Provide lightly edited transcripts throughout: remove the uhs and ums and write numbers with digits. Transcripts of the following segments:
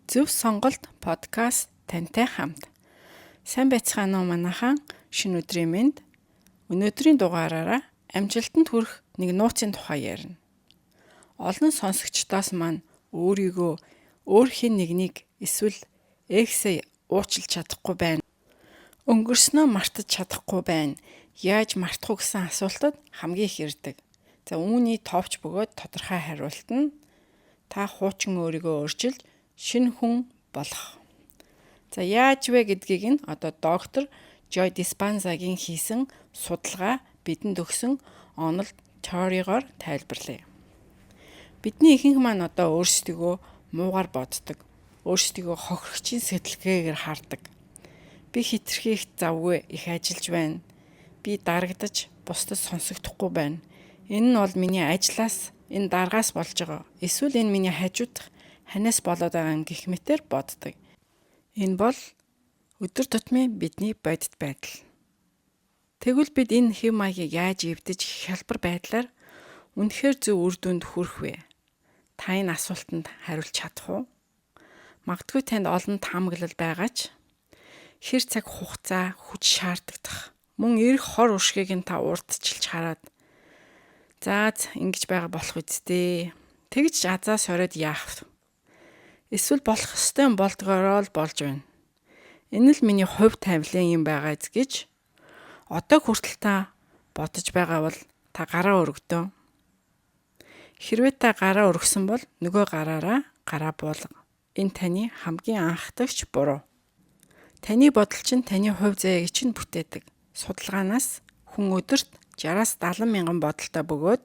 Зөв сонголт подкаст тантай хамт. Сайн байцгаана уу манайхан? Шинэ өдрийн мэнд. Өнөөдрийн дугаараараа амжилтанд хүрэх нэг нууцын тухай ярина. Олон сонсогчдоос маань өөрийгөө өөрхийн нэгнийг эсвэл эксээ уучлж чадахгүй байна. Өнгөрснөө мартаж чадахгүй байна. Яаж мартах уу гэсэн асуултад хамгийн их ирдэг. За үүний товч бөгөөд тодорхой хариулт нь та хуучин өөрийгөө өөрчилж шинэ хүн болох. За яаж вэ гэдгийг нь одоо доктор Joy Dispenza-гийн хийсэн судалгаа бидэнд өгсөн онол теоригоор тайлбарлая. Бидний ихэнх маань одоо өөрсдийгөө муугар боддог. Өөрсдийгөө хохирогчийн сэтгэлгээгээр хардаг. Би хитрхи их завгүй их ажиллаж байна. Би дарагдаж бусдад сонсогдохгүй байна. Энэ нь бол миний ажлаас, энэ даргаас болж байгаа. Эсвэл энэ миний хажуудах ханаас болоод байгаа юм гэх мэтэр боддог. Энэ бол өдөр тутмын бидний бодит байдал. Тэгвэл бид энэ хэв маягийг яаж эвдэж хялбар байдлаар үнэхээр зөв үр дүнд хүрэх вэ? Та энэ асуултанд хариулж чадах уу? Магадгүй танд олон таамаглал байгаа ч хэр цаг хугацаа хүч шаардагдах мөн эрх хор уршгийг нь та урдчилж хараад ингэж байгаа болох үсттэй. Тэгж азаас ороод яах вэ? Эсвэл болох ёстой болдгороо л болж байна. Энэ л миний хувь тавилан юм байгаа гэж одоо хүртэл та бодож байгаа бол та гараа өргөдөө. Хэрвээ та гараа өргөсөн бол нөгөө гараараа гараа буулга. Энэ таны хамгийн анхдагч буруу. Таны бодол чинь таны хувь заяаг чинь бүтээдэг. Судалгаанаас хүн өдөрт 60-70 мянган бодолтой бөгөөд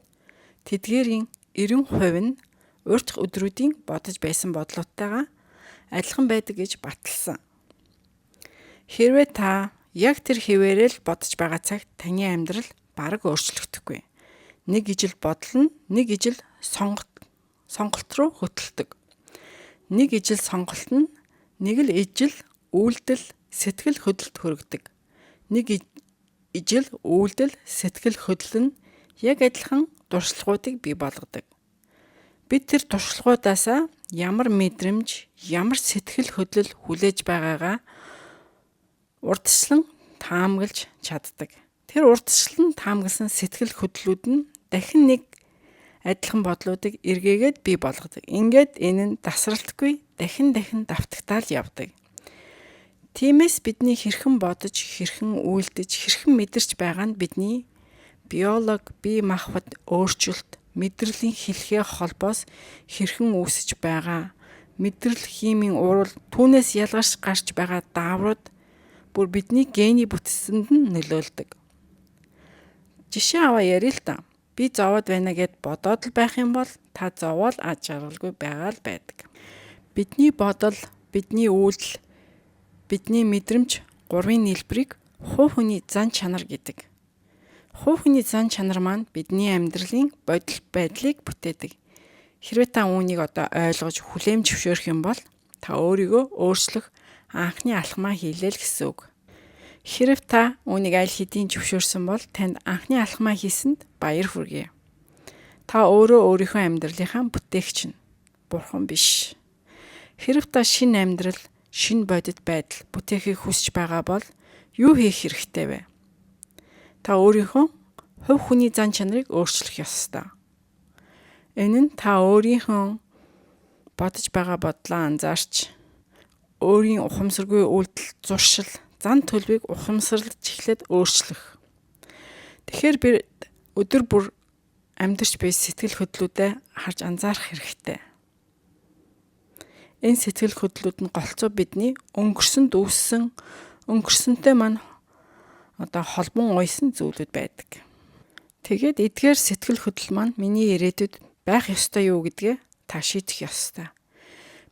тэдгээрийн 90% нь урт өдрүүдийн бодож байсан бодлооттойгоо адилхан байдаг гэж баталсан. Хэрвээ та яг тэр хэвээрээ л бодож байгаа цагт таны амьдрал бараг өөрчлөгдөхгүй. Нэг ижил бодол нь нэг ижил сонголт руу хөтэлдэг. Нэг ижил сонголт нь нэг л ижил үйлдэл сэтгэл хөдлөлт хүргэдэг. Нэг ижил үйлдэл сэтгэл хөдлөл нь яг адилхан дуршлагуудыг бий болгодог. Бид тэр туршлагуудаасаа ямар мэдрэмж, ямар сэтгэл хөдлөл хүлээж байгаагаа урдчлан таамаглаж чаддаг. Тэр урдчлан таамагласан сэтгэл хөдлөлүүд нь дахин нэг адилхан бодлуудыг эргээгээд бий болгодог. Ингээд энэ нь тасралтгүй дахин давтагтаал явдаг. Тиймээс бидний хэрхэн бодож, хэрхэн үйлдэж, хэрхэн мэдэрч байгаа нь бидний биологи, бие махбод өөрчлөлт, мэдрэлийн хэлхээ холбоос хэрхэн үүсэж байгаа, мэдрэл химийн урал түүнээс ялгарч гарч байгаа дааврууд бүр бидний гений бүтцэнд нь нөлөөлдөг. Жишээ аваа ярил л та. Би зовоод байна гэд бодоод л байх юм бол та зовоол аж аргалгүй байгаа л байдаг. Бидний бодол, бидний үйлдэл, бидний мэдрэмж гурвын нийлбэрийг хувь хүний зан чанар гэдэг. Хувь хүний зан чанар маань бидний амьдралын бодол байдлыг бүтээдэг. Хэрвээ та үүнийг одоо ойлгож хүлээн зөвшөөрөх юм бол та өөрийгөө өөрчлөх анхны алхмаа хийлээ л гэсэн үг. Хэрв та үүнийг аль хэдийн зөвшөөрсөн бол танд анхны алхмаа хийсэнд баяр хүргэе. Та өөрөө өөрийнхөө амьдралынхаа бүтээгч нь. Бурхан биш. Хэрв та шинэ амьдрал, шинэ бодит байдал бүтээхийг хүсэж байгаа бол юу хийх хэрэгтэй вэ? Та өөрийнхөө хувь хүний зан чанарыг өөрчлөх ёстой. Энэ нь та өөрийнхөө бодож байгаа бодлоо анзаарч, өөрийн ухамсаргүй үйлдэл, зуршил, зан төлөвийг ухамсарлаж эхлээд өөрчлөх. Тэгэхээр би өдөр бүр амьдарч буй сэтгэл хөдлөлүүдээ харж анзаарах хэрэгтэй. Энэ сэтгэл хөдлөлүүд нь голцоо бидний өнгөрсөнтэй маань одоо холбон уйсан зүйлүүд байдаг. Тэгээд эдгээр сэтгэл хөдлөл маань миний ирээдүйд байх ёстой юу гэдгээ та шийдэх ёстой.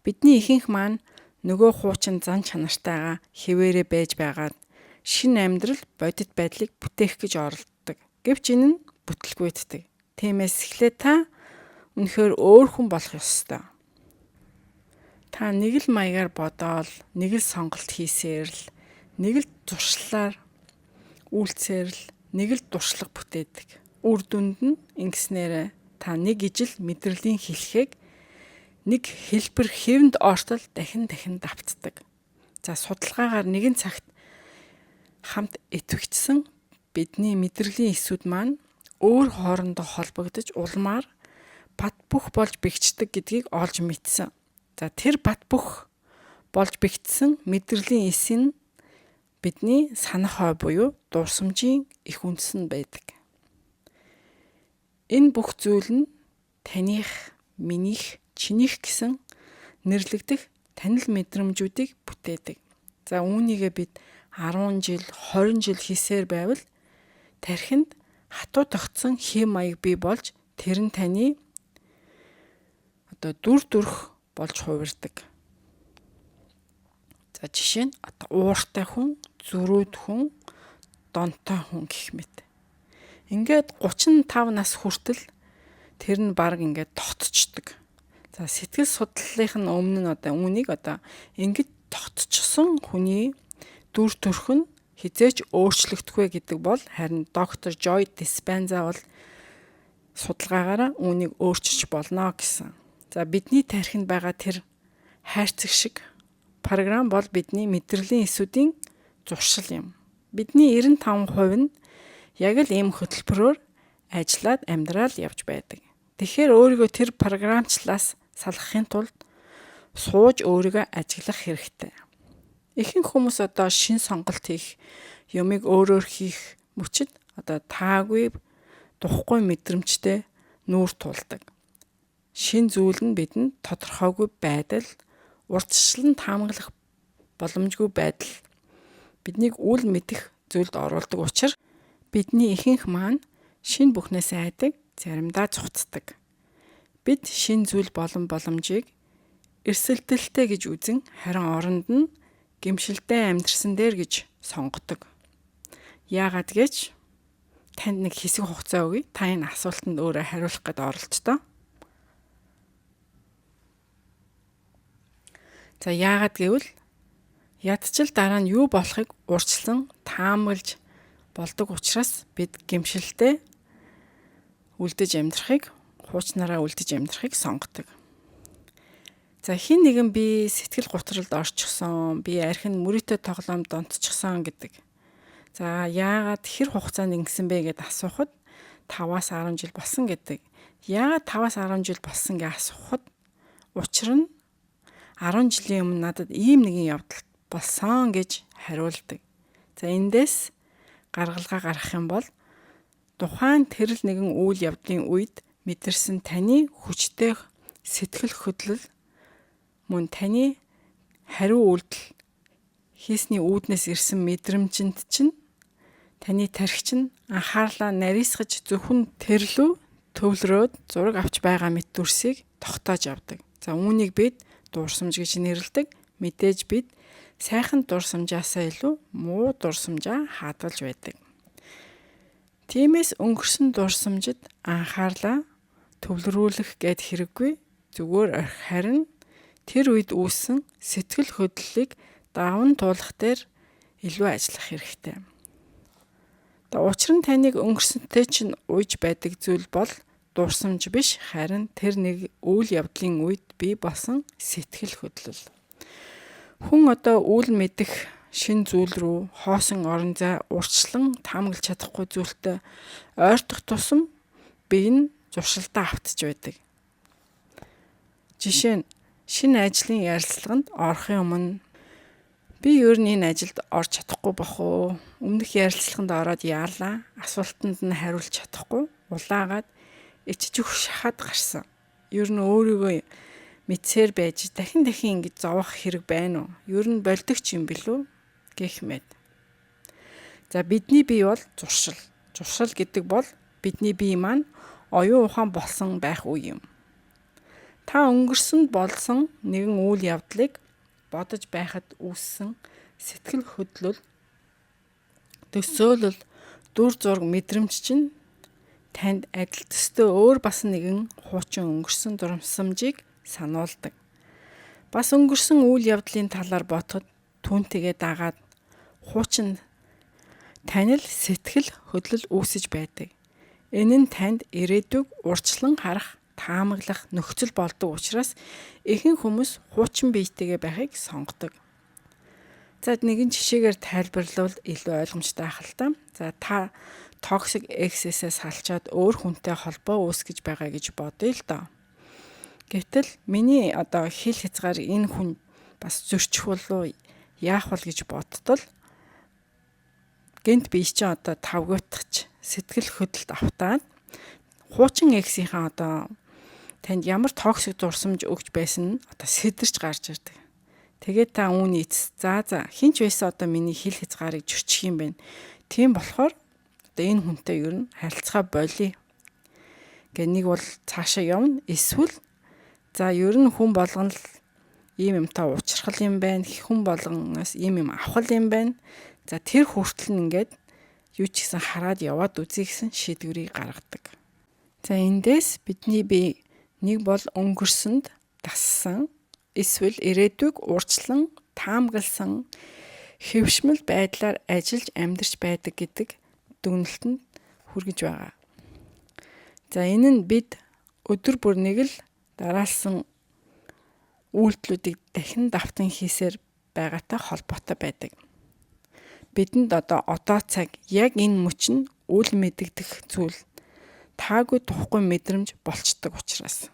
Бидний ихэнх маань нөгөө хуучин зан чанартайгаа хэвээрээ байж байгаад шинэ амьдрал бодит байдлыг бүтээх гэж оролддог. Гэвч энэ нь бүтлгүйддэг. Тиймээс эхлээд та үнэхээр өөр хүн болох ёстой. Та нэг л маягаар бодоол, нэг л сонголт хийсээр л, нэг л зуршлаар үйлцээр л нэг л дуршлаг бүтээдэг. Үр дүнд нь ингэснээр та нэг ижил мэдрэлийн хэлхийг нэг хэлбэр хэвэнд ортол дахин давтдаг. За судалгаагаар нэгэн цагт хамт идэвхжсэн бидний мэдрэлийн эсүүд маань өөр хоорондоо холбогдож улмаар бат бөх болж бэхждэг гэдгийг олж мэдсэн. За тэр бат бөх болж бэхжсэн мэдрэлийн эс нь бидний санах хой буюу дурсамжийн их үндэс нь байдаг. Энэ бүх зүйл нь таних, минийх, чинийх гэсэн нэрлэгдэх танил мэдрэмжүүдийг бүтээдэг. За үүнийгээ бид 10 жил, 20 жил хийсээр байвал тархинд хатуу тогтсон хэм маяг бий болж тэр нь таны дүр төрх болж хувирдаг. За жишээ нь ууртай хүн, зөрүүд хүн, донтой хүн гэх мэт. Ингээд 35 нас хүртэл тэр нь баг ингээд тогтцдог. За сэтгэл судлалын өмнө нь үүнийг ингээд тогтчихсон хүний дүр төрх нь хизээч өөрчлөгдөхгүй гэдэг бол харин доктор Joy Dispenza бол судалгаагаараа үүнийг өөрчилж болно гэсэн. За бидний тархинд байгаа тэр хайрцаг шиг програм бол бидний мэдрэлийн эсүүдийн зуршил юм. Бидний 95% нь яг л ийм хөтөлбөрөөр ажиллаад амьдрал явж байдаг. Тэгэхээр өөрийгөө тэр програмчлаас салгахын тулд сууж өөрийгөө ажиглах хэрэгтэй. Ихэнх хүмүүс шин сонголт хийх, юмыг өөрөөр хийх мөчид таагүй, духгүй мэдрэмжтэй нүүр тулдаг. Шин зүйл нь бидэнд тодорхойгүй байдал, урьдчилан таамаглах боломжгүй байдал биднийг үл мэдэх зүйлд оруулдаг учраас бидний ихэнх маань шин бүхнээс айдаг, заримдаа цуцдаг. Бид шин зүйл боломжийг эрсэлтэлтэй гэж үзэн харин оронд нь гэмшилтэй амьдрсан дээр гэж сонгодог. Яагаад гэж танд нэг хэсэг хугацаа өгье. Та энэ асуултанд өөрөө хариулах гээд оролцдоо. За яагаад гэвэл ядчил дараа нь юу болохыг урьдчилан таамаглаж болдог учраас бид гэмшилтэй үлдэж амьдрахыг, хуучнараа үлдэж амьдрахыг сонгодог. За хин нэгэн би сэтгэл гутралд орчихсон, би архин мөрөөдөө тоглоом донтчихсон гэдэг. За яагаад хэр хугацаанд ингэсэн бэ гэдээ асуухад 5-аас 10 жил болсон гэдэг. Яагаад 5-аас 10 жил болсон гэж асуухад учир нь 10 жилийн өмнө надад ийм нэгэн явдал болсон гэж хариулдаг. За эндээс гаргалгаа гаргах юм бол тухайн тэрл нэгэн үйл явдлын үед мэдэрсэн таны хүчтэй сэтгэл хөдлөл мөн таны хариу үйлдэл хийсний үүднээс ирсэн мэдрэмжинд чинь таны тархи чинь анхаарлаа нарийсгаж зөвхөн тэрлүү төвлөрөөд зураг авч байгаа мэт дүрсийг тогтоож авдаг. За үүнийг бид дурсамж гэж нэрлэдэг. Мэдээж бид сайхан дурсамжаасаа илүү муу дурсамжаа хадгалж байдаг. Тиймээс өнгөрсөн дурсамжид анхаарлаа төвлөрүүлэх гээд хэрэггүй. Зүгээр харин тэр үед үүссэн сэтгэл хөдлөлийг даван туулах дээр илүү ажиллах хэрэгтэй. Учир нь таныг өнгөрсөнтэй чинь ууж байдаг зүйл бол дурсамж биш, харин тэр нэг үйл явдлын үед бий болсон сэтгэл хөдлөл. Хүн үйл мэдэх шин зүйл рүү хоосон орон зай урьдчилан таамаглаж чадахгүй зүйлтэй ойртох тусам бие нь зуршилтаа автж байдаг. Жишээ нь шинэ ажлын ярилцлаганд орохын өмнө би ер нь энэ ажилд орж чадахгүй бах уу? Өмнөх ярилцлаганд ороод яалаа. Асуултанд нь хариулж чадахгүй. Улаагаад ичж өг шахаад гарсан. Ер нь өөрийгөө мэдсээр байж дахин ингэж зовох хэрэг байна уу? Ер нь болдогч юм билүү? Гэх мэт. За бидний бие бол зуршил. Зуршил гэдэг бол бидний бие маань оюун ухаан болсон байх үе юм. Та өнгөрсөнд болсон нэгэн үйл явдлыг бодож байхад үүссэн сэтгэл хөдлөл, төсөөлөл, дүр зураг мэдрэмж чинь танд адил төстэй өөр бас нэгэн хуучин өнгөрсөн дурсамжийг сануулдаг. Бас өнгөрсөн үйл явдлын талаар бодоход түүнтэйгээ дагаад хуучин танил сэтгэл хөдлөл үүсэж байдаг. Энэ нь танд ирээдүйг урьдчилан харах таамаглах нөхцөл болдог учраас ихэнх хүмүүс хуучин биетэйгээ байхыг сонгодог. За нэгэн жишээгээр тайлбарлавал илүү ойлгомжтой ах л та. За та токсик эксээсээ салчаад өөр хүнтэй холбоо үүсгэж байгаа гэж бодъё л доо. Гэвтэл миний одоо хил хязгаар энэ хүн бас зөрчих болов яах вэ гэж бодтол гэнт би чинь одоо тавгуутгач сэтгэл хөдлөлт автаад хуучин эксийнхаа одоо танд ямар токсик дурсамж өгч байсан нь одоо сэтэрч гарч ирдэг. Тэгээд та үүний эцэс за хинч байсан одоо миний хил хязгаарыг зөрчих юм байна. Тийм болохоор одоо энэ хүнтэй ер нь харилцаа болъё. Гэ нэг бол цаашаа явна. Эсвэл за ер нь хүн болгон л ийм юмтай уучрахал юм байна. Хүн болгоноос ийм юм авах юм байна. За тэр хүртэл нь ингээд юу ч гэсэн хараад яваад үзье гэсэн шийдвэрийг гаргадаг. За эндээс бидний бие нэг бол өнгөрсөнд дассан эсвэл ирээдүйг урьдчилан таамагласан хэвшмэл байдлаар ажиллаж амьдарч байдаг гэдэг дүгнэлтэнд хүргэж байгаа. За энэ нь бид өдөр бүр нэг л дараалсан үйлдэлүүдийг дахин давтан хийсээр байгаатай холбоотой байдаг. Бидэнд одоо цаг яг энэ мөчн үл мэдэгдэх зүйл таагүй тухгүй мэдрэмж болцдог учраас.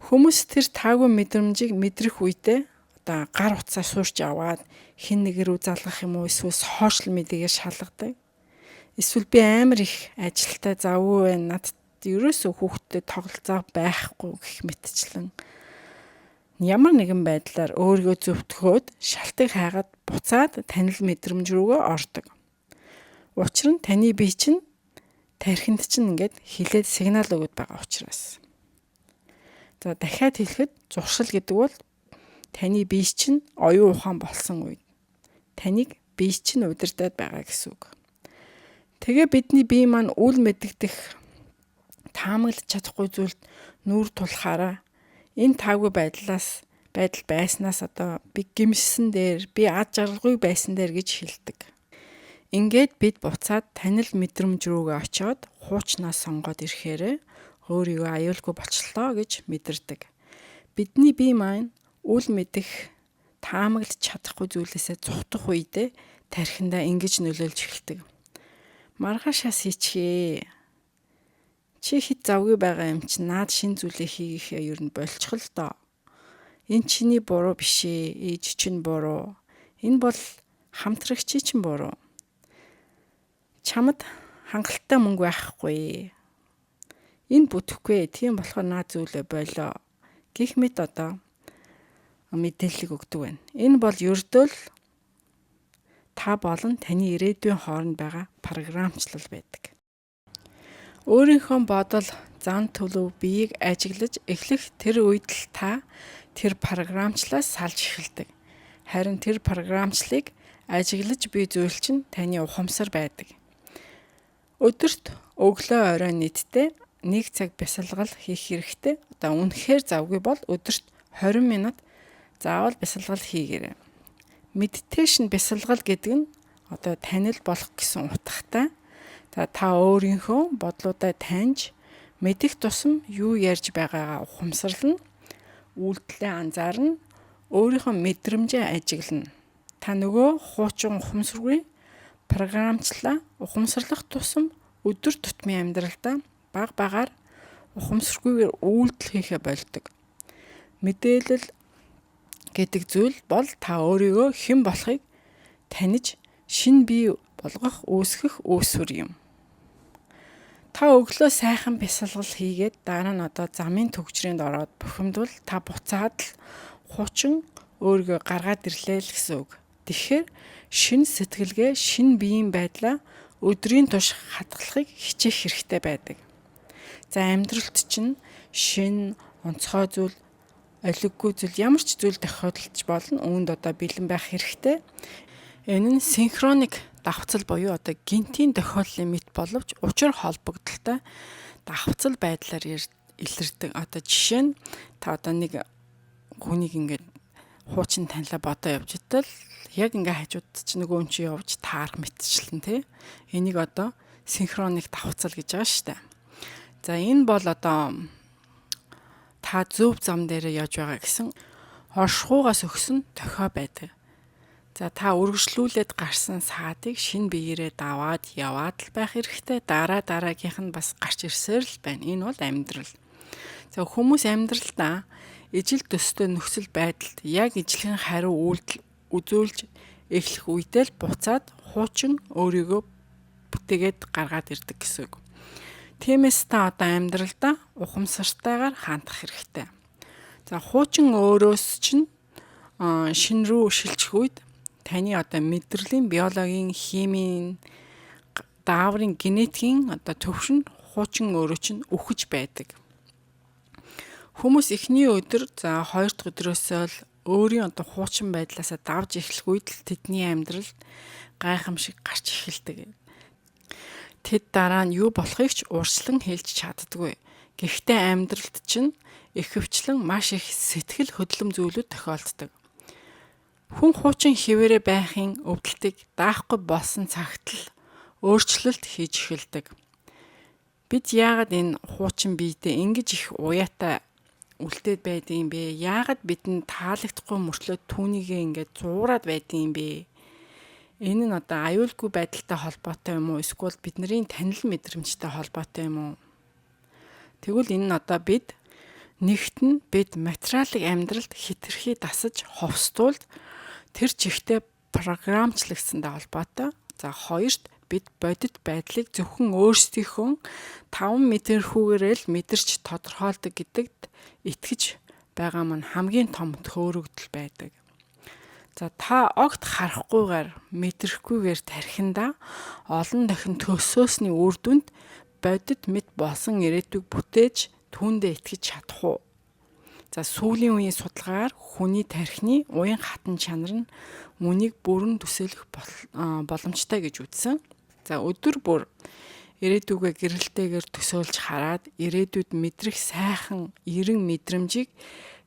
Хүмүүс тэр таагүй мэдрэмжийг мэдрэх үедээ одоо гар утсаа суурч аваад хин нэг рүү залгах юм уу эсвэл сошиал медиагээ шалгадаг. Эсвэл би амар их ажилтаа завгүй байна. Надад ерөөсөө хүүхдтэй тоглолцоо байхгүй гэх мэтчлэн ямар нэгэн байдлаар өөрийгөө зөвтгөхөд шалтыг хайгаад буцаад танил мэдрэмж рүүгээ ордог. Учир нь таны бие чинь тархинд чинь ингээд хилээд сигнал өгöd байгаа учраас. За дахиад хэлэхэд зуршил гэдэг бол таны бие чинь оюун ухаан болсон үед таныг бие чинь удирдах байгаа гэсэн үг. Тэгээ бидний бие маань үл мэдэгдэх таамаглаж чадахгүй зүйлд нүүр тулахаараа энэ таагүй байдал байснаас одоо би гимсэн дээр би ад жаргалгүй байсан дээр гэж хэлдэг. Ингээд бид буцаад танил мэдрэмж рүүгээ очиод хуучнаа сонгоод ирэхээр өөрийгөө аюулгүй болчлоо гэж мэдэрдэг. Бидний бие маань үл мэдэх таамаглаж чадахгүй зүйлээсээ зүхтах үедээ тархиндаа ингэж нөлөөлж эхэлдэг. Маргаашаас хийчихээ. Чи хит завгүй байгаа юм чи наад шин зүйлээ хийгээхээ ер нь болчихл доо. Энэ чиний буруу биш ээ. Ээж чинь буруу. Энэ бол хамтрагчи чинь буруу. Чамд хангалттай мөнгө байхгүй. Энэ бүтэхгүй. Тийм болохоор наад зүйлээ болоо. Гэх мэт одоо мэдээлэл өгдөг байна. Энэ бол ердөө л та болон таны ирээдүйн хооронд байгаа програмчлал байдаг. Өөрийнхөө бодол, зан төлөв, биеийг ажиглаж эхлэх тэр үед л та тэр програмчлаас салж эхэлдэг. Харин тэр програмчлалыг ажиглаж буй зүйл чинь таны ухамсар байдаг. Өдөрт өглөө оройн нийтдээ 1 цаг бясалгал хийх хэрэгтэй. Одоо үнэхээр завгүй бол өдөрт 20 минут заавал бясалгал хийгээрэй. Медитейшн бясалгал гэдэг нь одоо танил болох гэсэн утгатай. Та өөрийнхөө бодлуудаа таньж мэдэх тусам юу ярьж байгаагаа ухамсарлана, үйлдэлээ анзаарна, өөрийнхөө мэдрэмжээ ажиглана. Та нөгөө хуучин ухамсаргүй програмчлаа ухамсарлах тусам өдөр тутмын амьдралдаа баг багаар ухамсаргүйгээр үйлдэл хийхэ болдог. Мэдээлэл гэдэг зүйл бол та өөрийгөө хэн болохыг таньж шинэ бие болгох, үүсгэх үүсвэр юм. Та өглөө сайхан бясалгал хийгээд дараа нь одоо замын төгжрээнд ороод бухимдвал та буцаад л хуучин өөрийгөө гаргаад ирлээ л гэсэн үг. Тэгэхээр шинэ сэтгэлгээ, шинэ биеийн байдлаа өдрийн турш хадгалахыг хичээх хэрэгтэй байдаг. За амьдралд чинь шинэ онцгой зүйл, олиггүй зүйл, ямар ч зүйл тохиолдож болно. Үүнд одоо бэлэн байх хэрэгтэй. Энэ нь синхроник давхцал буюу одоо гинтийн тохиоллын мэт боловч учир холбогдолтой давхцал байдлаар илэрдэг. Одоо жишээ нь та одоо нэг хүнийг ингээд хуучин танилаа бодоо явж идэл яг ингээ хажууд чи нөгөө хүн чи явж таарах мэтчлэн тий. Энийг одоо синхроник давхцал гэж байгаа шүү дээ. За энэ бол одоо та зөв зам дээрээ явж байгаа гэсэн оршихугаас өгсөн тохио байдаг. За та үргэлжлүүлээд гарсан саадыг шинэ биеэрээ даваад яваад л байх хэрэгтэй. Дараагийнх нь бас гарч ирсээр л байна. Энэ бол амьдрал. За хүмүүс амьдралдаа ижил төстэй нөхцөл байдалд яг ижлэхэн хариу үйлдэл үзүүлж эхлэх үедээ л буцаад хуучин өөрийгөө бүтээгээд гаргаад ирдэг гэсэн үг. Тиймээс та одоо амьдралдаа ухамсартайгаар хандах хэрэгтэй. За хуучин өөрөөс чинь шин рүү шилжих үед таны одоо мэдрэлийн, биологийн, химийн, дааврын, генетикийн одоо төвшин хуучин өөрөө чинь үхэж байдаг. Хүмүүс эхний өдөр, за 2 дахь өдрөөсөө л өөрийн одоо хуучин байдлаасаа давж эхлэх үед л тэдний амьдралд гайхамшиг гарч эхэлдэг. Тэд дараа нь юу болохыг ч урьдчилан хэлж чаддаггүй. Гэхдээ амьдралд чинь ихэвчлэн маш их сэтгэл хөдлөм зүйлүүд тохиолддог. Хүн хуучин хിവэрэ байхын өвдөлтийг даахгүй болсон цагт л өөрчлөлт хийж эхэлдэг. Бид яагаад энэ хуучин биедээ ингэж их уяатай үлдээд байдаг юм бэ? Яагаад бидэнд таалагдахгүй мөртлөө түүнийгээ ингээд зуураад байдаг юм бэ? Энэ нь одоо аюулгүй байдалтай холбоотой юм уу? Эсвэл бидний танил мэдрэмжтэй холбоотой юм уу? Тэгвэл энэ нь одоо нэгт нь бид материалын амьдралд хэтэрхий дасаж ховстуулд тэр чигтээ програмчлагдсантай холбоотой. За хоёрт бид бодит байдлыг зөвхөн өөрсдийнхөө 5 метрхүүгээрээ л мэдэрч тодорхойлдог гэдэгт итгэж байгаа маань хамгийн том төөрөгдөл байдаг. За та огт харахгүйгээр мэдрэхгүйгээр тархиндаа олон дахин төсөөсний үр дүнд бодит мэд болсон ирээдүйг бүтээж түүндээ итгэж чадах уу? За сүүлийн үеийн судалгаагаар хүний тархины уян хатан чанар нь үнийг бүрэн төсөөлөх боломжтой гэж үзсэн. За өдөр бүр ирээдүгээ гэрэлтэйгээр төсөөлж хараад ирээдүйд мэдрэх сайхан эрен мэдрэмжийг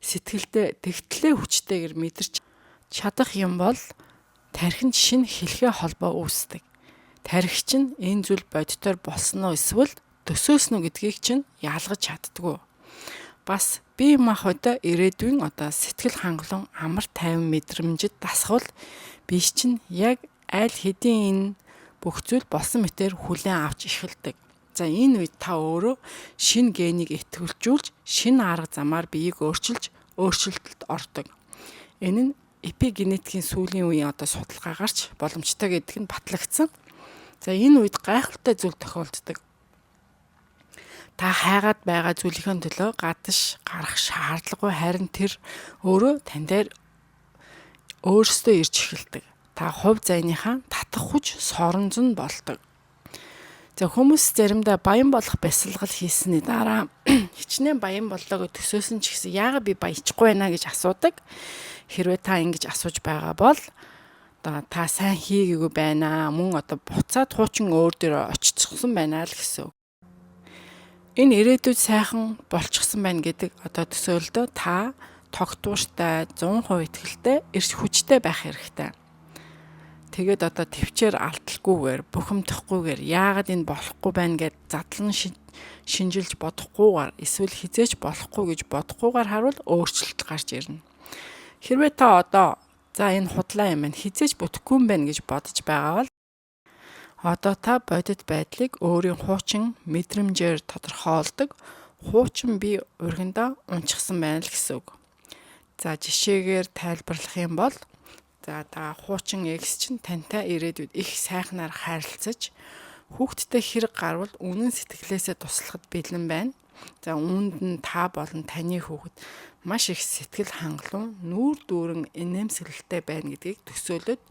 сэтгэлдээ тэгтлээ хүчтэйгээр мэдэрч чадах юм бол тархинд шинэ хэлхээ холбоо үүсдэг. Тархи чинь энэ зүйл бодитоор болсон уу эсвэл төсөөснө гэдгийг чинь ялгаж чаддгүй. Бас бие махбод ирээдүйн одоо сэтгэл хангалуун амар тайван мэдрэмжид дасгал биш чинь яг аль хэдийн энэ бүх зүйл болсон мэтээр хүлээн авч эхэлдэг. За энэ үед та өөрөө шинэ генийг итгүүлжүүлж шинэ арга замаар биеийг өөрчилж өөрчлөлтөд ордог. Энэ нь эпигенетикийн сүүлийн үеийн одоо судалгаагарч боломжтой гэдэг нь батлагдсан. За энэ үед гайхалтай зүйл тохиолддог. Та хайгаад байгаа зүйлийн төлөө гадаж гарах шаардлагагүй, харин тэр өөрөө тандаар өөрсдөө ирж эхэлдэг. Та хувь зайныхаа татах хүч соронзон болдог. За хүмүүс заримдаа баян болох бясалгал хийсний дараа хичнээн баян боллоо гэж төсөөсөн ч гэсэн яагаад би баячихгүй байна гэж асуудаг. Хэрвээ та ингэж асууж байгаа бол та сайн хийгээгүй байна. Мөн одоо буцаад хуучин өөр дээр очицсан байна л гэсэн. Энэ ирээдүйд сайхан болчихсон байна гэдэг одоо төсөөлдөө та тогтвортой 100% итгэлтэй эрс хүчтэй байх хэрэгтэй. Тэгээд одоо төвчээр алдалгүйгээр, бухимдахгүйгээр яагаад энэ болохгүй байна гэд задлан шинжилж бодохгүйгээр эсвэл хизээч болохгүй гэж бодохгүйгээр харуул өөрчлөлт гарч ирнэ. Хэрвээ та одоо энэ худлаа юм байна хизээч бүтэхгүй юм байна гэж бодож байгаа бол одоо та бодит байдлыг өөрийн хуучин мэдрэмжээр тодорхойлдог хуучин бие ургандаа унчихсан байна л гэсэн үг. За жишээгээр тайлбарлах юм бол та хуучин X чинь тантай ирээдүйд их сайхнаар харилцаж хүүхдтэй хэрэг гарвал үнэн сэтгэлээсээ туслахад бэлэн байна. За үүнд нь та болон таны хүүхэд маш их сэтгэл хангалуун, нүүр дүүрэн инээмсэглэлтэй байна гэдгийг төсөөлөд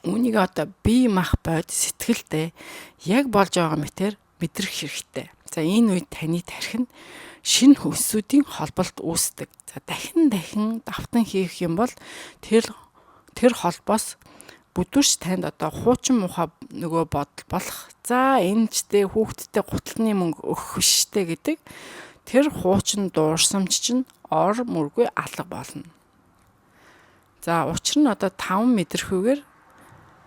үүнийг одоо бие мах бод сэтгэлдээ яг болж байгаа мэтэр мэдрэх хэрэгтэй. За энэ үед таны тархинд шинэ хөлсүүдийн холболт үүсдэг. За дахин давтан хийх юм бол тэр холбоос бүдүүрч танд одоо хуучин муухай нөгөө бодол болох. За энэ ч дээ хүүхдтэй гутлын мөнгө өгөх биштэй гэдэг тэр хуучин дуурсамж чинь ор мөргүй алга болно. За учир нь одоо 5 мэдрэхүүгээр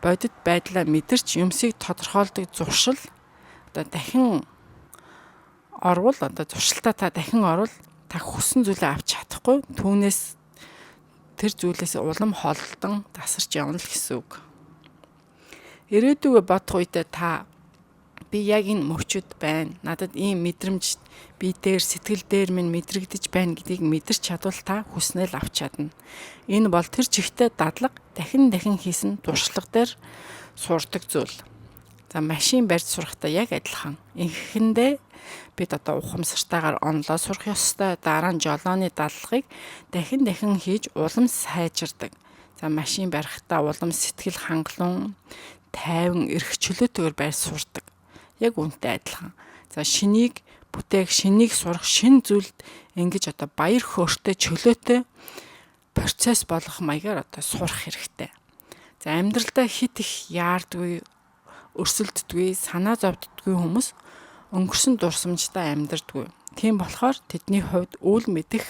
бодит байдлаа мэдэрч юмсыг тодорхойлдог зуршил одоо дахин орвол одоо зуршилтаа та дахин орвол та хүссэн зүйлээ авч чадахгүй түүнээс тэр зүйлээс улам холдон тасарч явна л гэсэн үг. Ирээдүгөө бодох үедээ та би яг энэ мөчөд байна. Надад ийм мэдрэмж би дээр сэтгэл дээр минь мэдрэгдэж байна гэдгийг мэдэрч чадвал та хүснээ л авч чадна. Энэ бол тэр чигтээ дадлага дахин хийсэн туршлага дээр сурдаг зүйл. За машин барьж сурахтаа яг адилхан. Инхэндээ бид одоо ухамсартайгаар онлоо сурах ёстой. Дараа нь жолооны дадлагыг дахин хийж улам сайжирдаг. За машин барихтаа улам сэтгэл хангалуун, тайван, эрх чөлөөтэйгээр барьж сурдаг. Яг үнтэй адилхан. За шинийг бүтээх, шинийг сурах, шин зүйлд ингэж одоо баяр хөөртэй, чөлөөтэй процесс болгох маягаар одоо сурах хэрэгтэй. За амьдралдаа хит их яардгүй, өрсөлддгүй, санаа зовддгүй хүмүүс өнгөрсөн дурсамжтай амьдардгүй. Тийм болохоор тэдний хувьд үл мэдэх,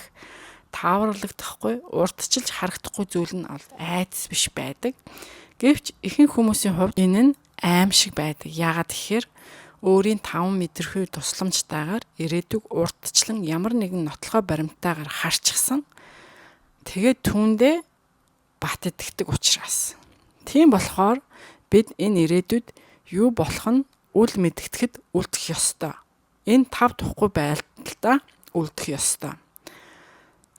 тааварлагдахгүй, урдчилж харагдахгүй зүйл нь айдас биш байдаг. Гэвч ихэнх хүмүүсийн хувьд энэ нь аим шиг байдаг. Яагаад гэхээр өөрийн 5 мэдрэхүй тусламжтайгаар ирээдүг урдчлан ямар нэгэн нотлохоо баримттайгаар харчихсан. Тэгээд түүндээ бат итгэдэг учраас. Тийм болохоор бид энэ ирээдүйд юу болох нь үл мэдгэдэхэд үлдэх ёстой. Энэ 5 тухгүй байлдалтай үлдэх ёстой.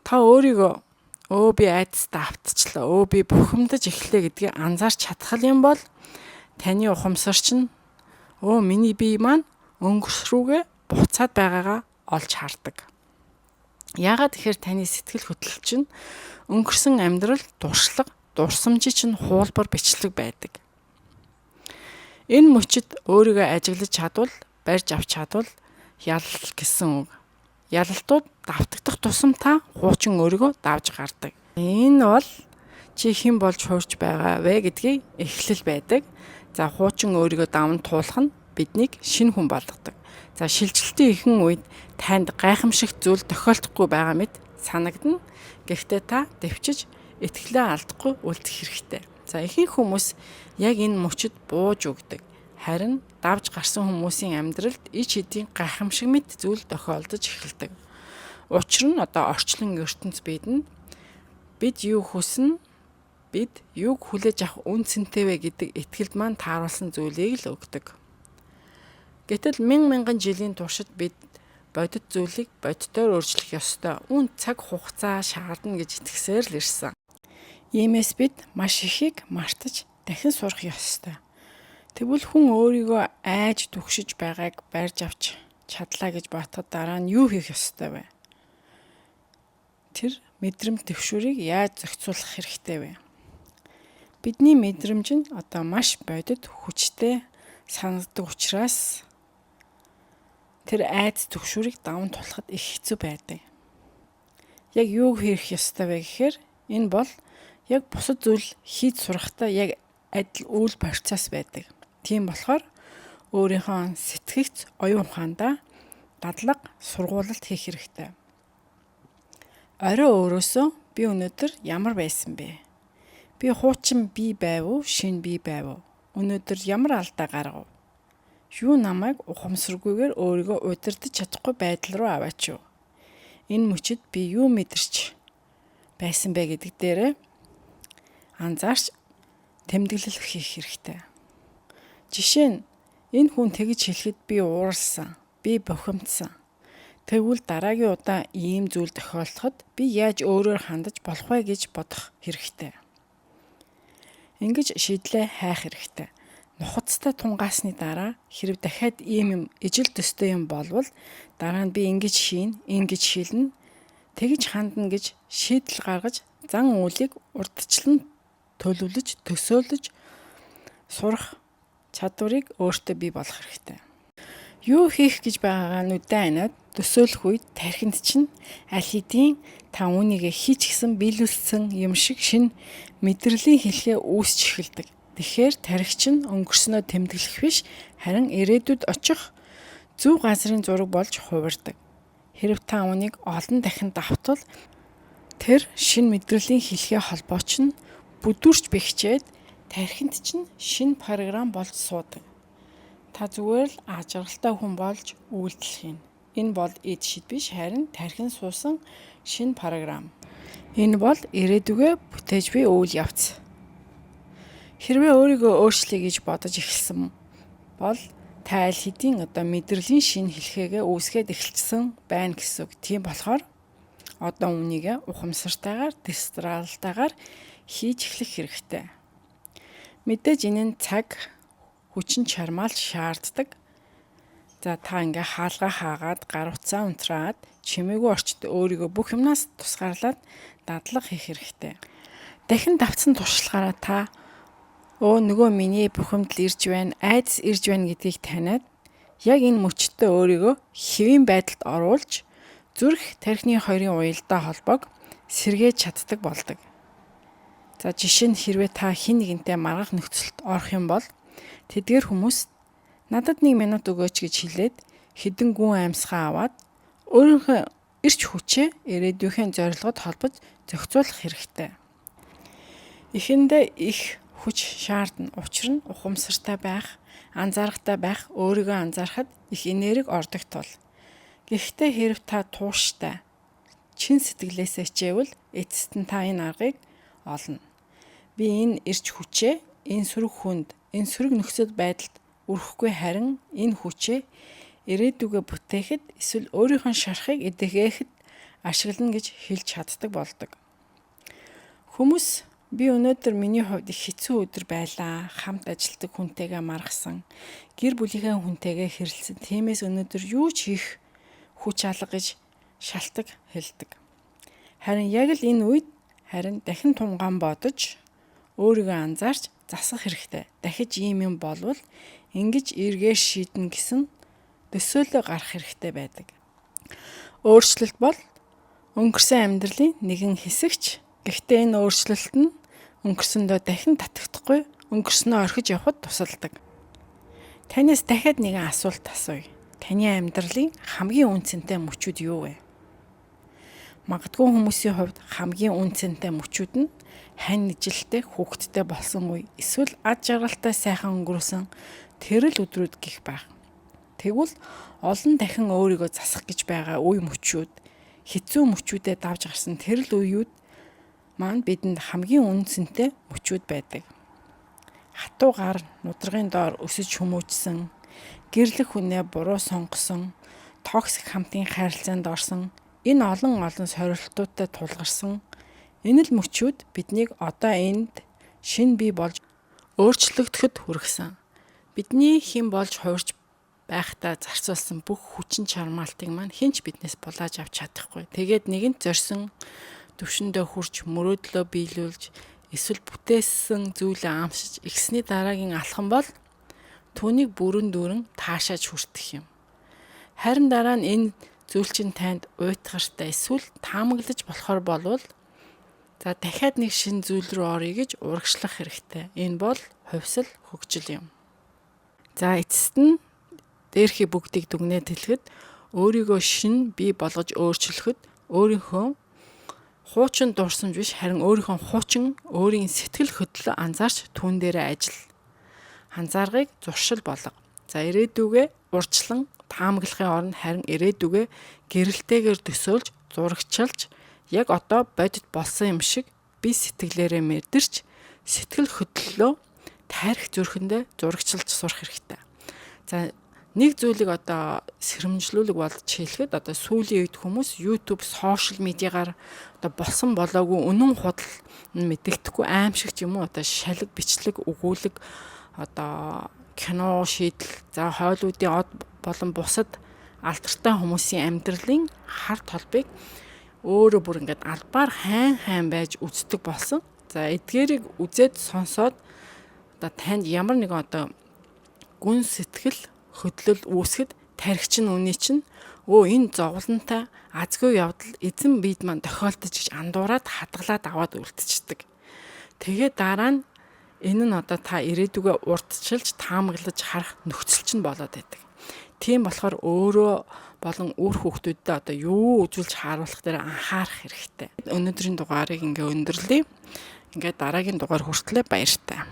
Та өөрийгөө би айдастай автчихлаа, би бухимдаж эхлэе гэдгийг анзаарч чадах юм бол таны ухамсарч нь миний бие маань өнгөрсрүүгээ буцаад байгаагаа олж хардаг. Яагаад тэгэхээр таны сэтгэл хөдлөл чинь өнгөрсөн амьдрал, дуршлаг, дурсамжийн чинь хуулбар бичлэг байдаг. Энэ мөчөд өөрийгөө ажиглаж чадвал, барьж авч чадвал ялал гэсэн үг. Ялалтууд давтагдах тусам та хуучин өөрийгөө давж гардаг. Энэ бол чи хэн болж хуурч байгаа вэ гэдгийг эхлэл байдаг. За хуучин өөрийгөө даван туулах нь биднийг шинэ хүн болгодог. За шилжилтийн ихэнх үед танд гайхамшигт зүйл тохиолдохгүй байгаа мэт санагдана. Гэхдээ та дэвчиж итгэлээ алдахгүй үлдэх хэрэгтэй. За ихэнх хүмүүс яг энэ мөчөд бууж өгдөг. Харин давж гарсан хүмүүсийн амьдралд ич хэдийн гайхамшиг мэт зүйл тохиолдож эхэлдэг. Учир нь одоо орчлон ертөнц бид юу хүснэ, бид юуг хүлээж авах үн цэнтэй вэ гэдэг итгэлд маань тааруулсан зүйлийг л өгдөг. Гэтэл мянган жилийн туршид бид бодит зүйлийг бодитоор өөрчлөх ёстой. Үн цаг хугацаа шаардна гэж итгэсээр л ирсэн. Иймээс бид маш ихийг мартаж дахин сурах ёстой. Тэгвэл хүн өөрийгөө айж түгшиж байгааг барьж авч чадлаа гэж бодоход дараа нь юу хийх ёстой вэ? Тэр мэдрэмж төвшөрийг яаж зохицуулах хэрэгтэй вэ? Бидний мэдрэмж нь одоо маш бодит, хүчтэй санагддаг учраас тэр айдас төгшүүрийг даван тулахад их хэцүү байдаг. Яг юу хийх ёстой вэ гэхээр энэ бол яг бусад зүйл хийж сурахтаа яг адил үйл процесс байдаг. Тийм болохоор өөрийнхөө сэтгэгц оюун ухаандаа дадлага сургуулалт хийх хэрэгтэй. Орой өөрөөсөө би өнөөдөр ямар байсан бэ? Би хуучин бий байв уу, шинэ бий байв уу? Өнөөдөр ямар алдаа гаргав? Юу намайг ухамсаргүйгээр өөрийгөө удирдах чадахгүй байдал руу аваач юу? Энэ мөчөд би юу мэдэрч байсан бэ гэдэг дээрээ анзаарч тэмдэглэл хийх хэрэгтэй. Жишээ нь энэ хүн тэгж хэлэхэд би ууралсан, би бухимдсан. Тэгвэл дараагийн удаа ийм зүйл тохиолдоход би яаж өөрөөр хандаж болох вэ гэж бодох хэрэгтэй. Ингэж шийдлээ хайх хэрэгтэй. Нухацтай тунгаасны дараа хэрэг дахиад ийм ижил төстэй юм болвол дараа нь би ингэж шилнэ, тэгж хандна гэж шийдэл гаргаж зан үйлийг урдчлан төлөвлөж, төсөөлөж сурах чадварыг өөртөө бий болгох хэрэгтэй. Юу хийх гэж байгаагаа нүдэн анаад төсөөлөх үед тархинд чинь аль хэдийн та үүнийг хийчихсэн, биелүүлсэн юм шиг шин мэдрэлийн хэлхээ үүсч эхэлдэг. Тэгэхээр тархич нь өнгөрснөө тэмдэглэх биш, харин ирээдүйд очих зөв газрын зураг болж хувирдаг. Хэрв та үүнийг олон дахин давтвал тэр шин мэдрэлийн хэлхээ холбооч нь бүдүүрч бэхжээд тархинд чинь шин програм болж суудаг. Та зүгээр л ажралтай хүн болж үйлдэл хийнэ. Энэ бол эд шид биш, харин тархин суусан шинэ програм. Энэ бол ирээдүгөө бүтээж буй үйл явц. Хэрвээ өөрийгөө өөрчлөе гэж бодож эхэлсэн бол та аль хэдийн мэдрэлийн шинэ хэлхээгээ үүсгээд эхэлсэн байна гэсэн үг. Тийм болохоор одоо үнийг ухамсартайгаар, дисциплинтайгаар хийж эхлэх хэрэгтэй. Мэдээж энэ нь цаг, хүчин чармаал шаарддаг. За та хаалгаа хаагаад, гар утсаа унтраад, чимээгүй орчид өөрийгөө бүх юмнаас тусгаарлаад дадлага хийх хэрэгтэй. Дахин давтсан туршлагаараа та нөгөө миний бухимдал ирж байна, айдас ирж байна гэдгийг таниад яг энэ мөчтөө өөрийгөө хэвийн байдалд оруулж зүрх тархины хоёрын уялдаа холбоог сэргээж чаддаг болдог. За жишээ нь хэрвээ та хэн нэгэнтэй маргах нөхцөлд орох юм бол тэдгээр хүмүүс надад 1 минут өгөөч гэж хэлээд хэдэн гүн амьсгаа аваад өөрийнхөө эрч хүчээ ирээдүйн зорилгод холбож зохицуулах хэрэгтэй. Эхэндээ их хүч шаардна. Учир нь ухамсартай байх, анзаарахтай байх, өөрийгөө анзаарахад их энерги ордог тул. Гэхдээ хэрв та тууштай чин сэтгэлээсээ хичээвэл эцэст нь та энэ аргыг олно. Би энэ эрч хүчээ энэ сөрөг хүнд, энэ сөрөг нөхцөл байдалд өрөхгүй, харин энэ хүчээ ирээдүгөө бүтээхэд эсвэл өөрийнхөө шарахыг эдгэхэд ашиглана гэж хэлж чаддаг болдог. Хүмүүс би өнөөдөр миний хувьд их хэцүү өдөр байлаа. Хамт ажилладаг хүнтэйгээ маргасан, гэр бүлийнхээ хүнтэйгээ хэрэлсэн. Тиймээс өнөөдөр юу ч хийх хүч алга гэж шалтак хэлдэг. Харин яг л энэ үед дахин тунгаан бодож өөрийгөө анзаарч засах хэрэгтэй. Дахиж ийм юм болвол ингэж эргээр шийднэ гэсэн төсөөлөл гарах хэрэгтэй байдаг. Өөрчлөлт бол өнгөрсөн амьдралын нэгэн хэсэгч. Гэхдээ энэ өөрчлөлт нь өнгөрсөндөө дахин татагдахгүй, өнгөрснөө орхиж явахад тусалдаг. Танаас дахиад нэгэн асуулт асууя. Таны амьдралын хамгийн үнцэнтэй мөчүүд юу вэ? Магадгүй хүмүүсийн хувьд хамгийн үнцэнтэй мөчүүд нь хань нэжилтэй, хүүхэдтэй болсон үе, эсвэл ад жаргалтай сайхан өнгөрсөн тэрл өдрүүд гэх байх. Тэгвэл олон дахин өөрийгөө засах гэж байгаа үе мөчүүд, хэцүү мөчүүдэд давж гарсан тэрл үеуд маань бидэнд хамгийн үнцэнтэй мөчүүд байдаг. Хатуу гар нудрагын доор өсөж хүмүүжсэн, гэрлэх хүнээ буруу сонгосон, токсик хамтын хайрцаанд орсон, энэ олон сорилтуудтай тулгарсан энэ л мөчүүд биднийг одоо энд шинэ бий болж өөрчлөгдөхөд хүргэсэн. Бидний хэн болж хуурж байхдаа зарцуулсан бүх хүчин чармаалтыг маань хинч биднээс булааж авч чадахгүй. Тэгээд нэгэнт зорьсон төвшөндөө хүрч мөрөөдлөө биелүүлж эсвэл бүтээсэн зүйлээ амсаж игсний дараагийн алхам бол түүнийг бүрэн дүүрэн таашааж хүртэх юм. Харин дараа нь энэ зүйл чинь танд уйтгартай эсвэл таамаглаж болохоор болвол дахиад нэг шинэ зүйл рүү орё гэж урагшлах хэрэгтэй. Энэ бол хувьсэл хөгжил юм. За эцэст нь дээрхий бүгдийг дүгнээд хэлэхэд өөрийгөө шинэ бий болгож өөрчлөхөд өөрийнхөө хуучин дурсамж биш, харин өөрийнхөө хуучин өөрийн сэтгэл хөдлөлөө анзаарч түүн дээрээ ажил. Анзааргыг зуршил болго. За ирээдүгөө урьдчилан таамаглахын оронд харин ирээдүгөө гэрэлтэйгээр төсөөлж, зурагчилж, яг одоо бодит болсон юм шиг би сэтгэлээрээ мэдэрч сэтгэл хөдлөлөө тарих зүрхэндээ зурагчилж сурах хэрэгтэй. За нэг зүйлийг сэрэмжлүүлэг болж хэлэхэд сүүлийн үед хүмүүс YouTube, сошиал медиагаар болсон болоогүй үнэн худал мэдэгдэхгүй аимшигч юм уу шалэг, бичлэг, өгүүлэг кино, шийдэл, за хойлоодын од болон бусад алдартай хүмүүсийн амьдралын хар толбыг өөрөө бүр албаар хайн байж үздэг болсон. За эдгээрийг үзээд сонсоод танд ямар нэгэн гүн сэтгэл хөдлөл үүсгэд тархич нь үний чинь энэ зовлонтой азгүй явдал эзэн биед маань тохиолдож гэж андуураад хадгалаад аваад үлдчихдэг. Тэгээд дараа нь энэ нь та ирээдүгөө урдчилж таамаглаж харах нөхцөл чинь болоод байдаг. Тийм болохоор өөрөө болон үр хүүхдүүдэд юу үзүүлж харуулах дээр анхаарах хэрэгтэй. Өнөөдрийн дугаарыг өндөрлөе. Дараагийн дугаар хүртлээр баяртай.